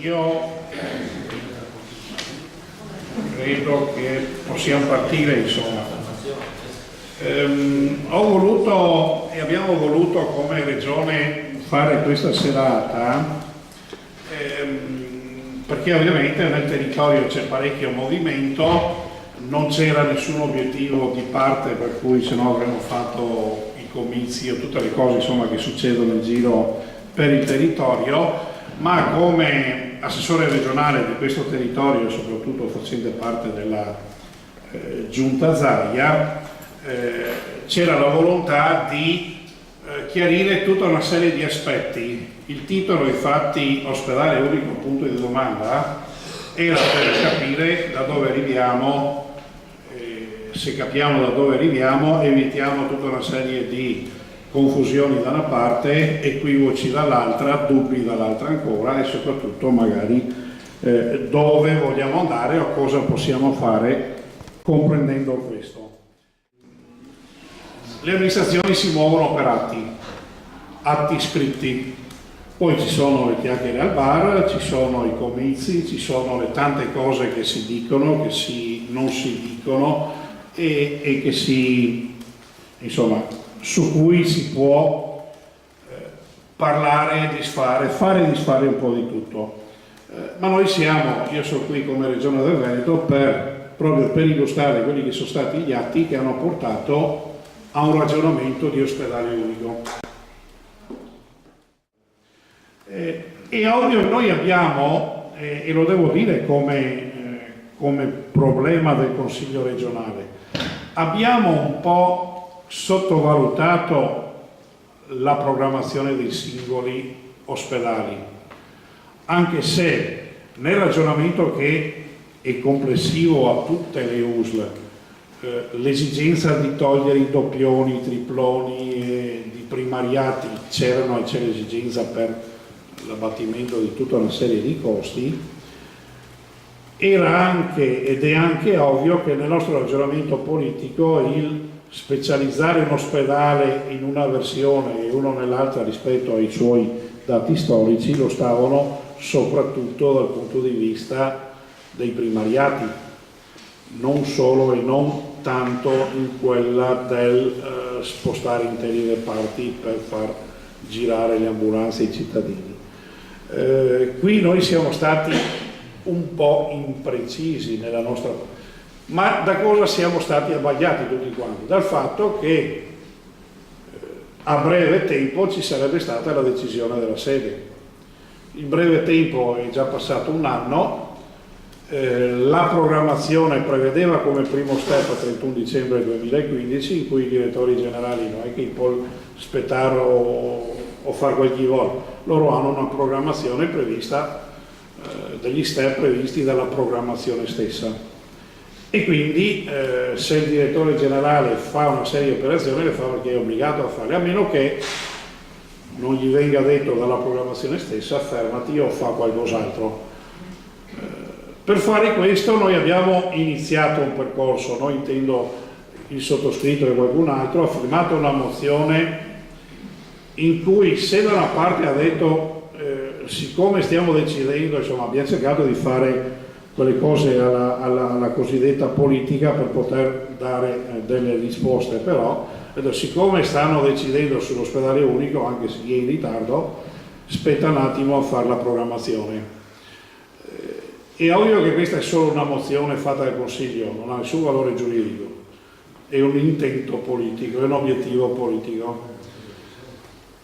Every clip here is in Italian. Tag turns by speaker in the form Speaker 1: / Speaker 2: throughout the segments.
Speaker 1: Io credo che possiamo partire, insomma. Ho voluto e abbiamo voluto come Regione fare questa serata perché ovviamente nel territorio c'è parecchio movimento, non c'era nessun obiettivo di parte per cui se no avremmo fatto i comizi o tutte le cose insomma che succedono in giro per il territorio, ma come assessore regionale di questo territorio e soprattutto facente parte della Giunta Zaia, c'era la volontà di chiarire tutta una serie di aspetti. Il titolo, infatti, Ospedale Unico, punto di domanda, era per capire da dove arriviamo, se capiamo da dove arriviamo evitiamo tutta una serie di confusioni da una parte, equivoci dall'altra, dubbi dall'altra ancora e soprattutto magari dove vogliamo andare o cosa possiamo fare comprendendo questo. Le amministrazioni si muovono per atti scritti, poi ci sono le chiacchiere al bar, ci sono i comizi, ci sono le tante cose che si dicono, che non si dicono e che insomma, su cui si può parlare, disfare, fare e disfare un po' di tutto. Ma io sono qui come Regione del Veneto proprio per illustrare quelli che sono stati gli atti che hanno portato a un ragionamento di ospedale unico. È ovvio, noi abbiamo, e lo devo dire come problema del Consiglio regionale, abbiamo un po' sottovalutato la programmazione dei singoli ospedali, anche se nel ragionamento che è complessivo a tutte le USL, l'esigenza di togliere i doppioni, i triploni di primariati c'erano e c'è l'esigenza per l'abbattimento di tutta una serie di costi, era anche ed è anche ovvio che nel nostro ragionamento politico il specializzare un ospedale in una versione e uno nell'altra rispetto ai suoi dati storici lo stavano soprattutto dal punto di vista dei primariati, non solo e non tanto in quella del spostare interi reparti per far girare le ambulanze ai cittadini. Qui noi siamo stati un po' imprecisi nella nostra... Ma da cosa siamo stati abbagliati tutti quanti? Dal fatto che a breve tempo ci sarebbe stata la decisione della sede. In breve tempo è già passato un anno, la programmazione prevedeva come primo step il 31 dicembre 2015 in cui i direttori generali non è che può aspettare o fare quel che vuole, loro hanno una programmazione prevista, degli step previsti dalla programmazione stessa e quindi se il direttore generale fa una serie di operazioni le fa perché è obbligato a farle, a meno che non gli venga detto dalla programmazione stessa fermati o fa qualcos'altro. Per fare questo noi abbiamo iniziato un percorso, noi intendo il sottoscritto e qualcun altro, ha firmato una mozione in cui se da una parte ha detto siccome stiamo decidendo, insomma abbiamo cercato di fare quelle cose alla cosiddetta politica per poter dare delle risposte, però siccome stanno decidendo sull'ospedale unico, anche se è in ritardo, spetta un attimo a fare la programmazione. È ovvio che questa è solo una mozione fatta dal Consiglio, non ha nessun valore giuridico, è un intento politico, è un obiettivo politico.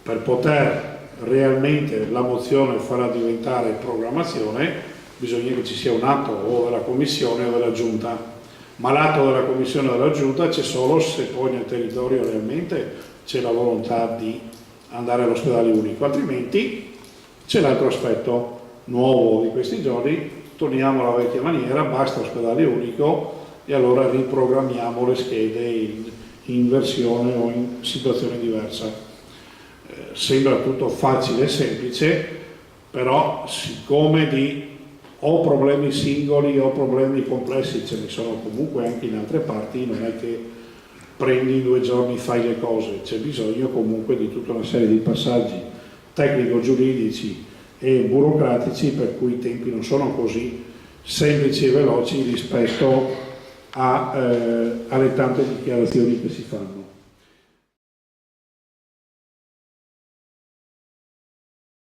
Speaker 1: Per poter realmente la mozione farà diventare programmazione, bisogna che ci sia un atto o della Commissione o della Giunta, ma l'atto della Commissione o della Giunta c'è solo se poi nel territorio realmente c'è la volontà di andare all'ospedale unico, altrimenti c'è l'altro aspetto nuovo di questi giorni. Torniamo alla vecchia maniera, basta ospedale unico e allora riprogrammiamo le schede in versione o in situazione diversa. Sembra tutto facile e semplice, però siccome o problemi singoli o problemi complessi ce ne sono comunque anche in altre parti, non è che prendi in 2 giorni fai le cose, c'è bisogno comunque di tutta una serie di passaggi tecnico-giuridici e burocratici, per cui i tempi non sono così semplici e veloci rispetto alle tante dichiarazioni che si fanno.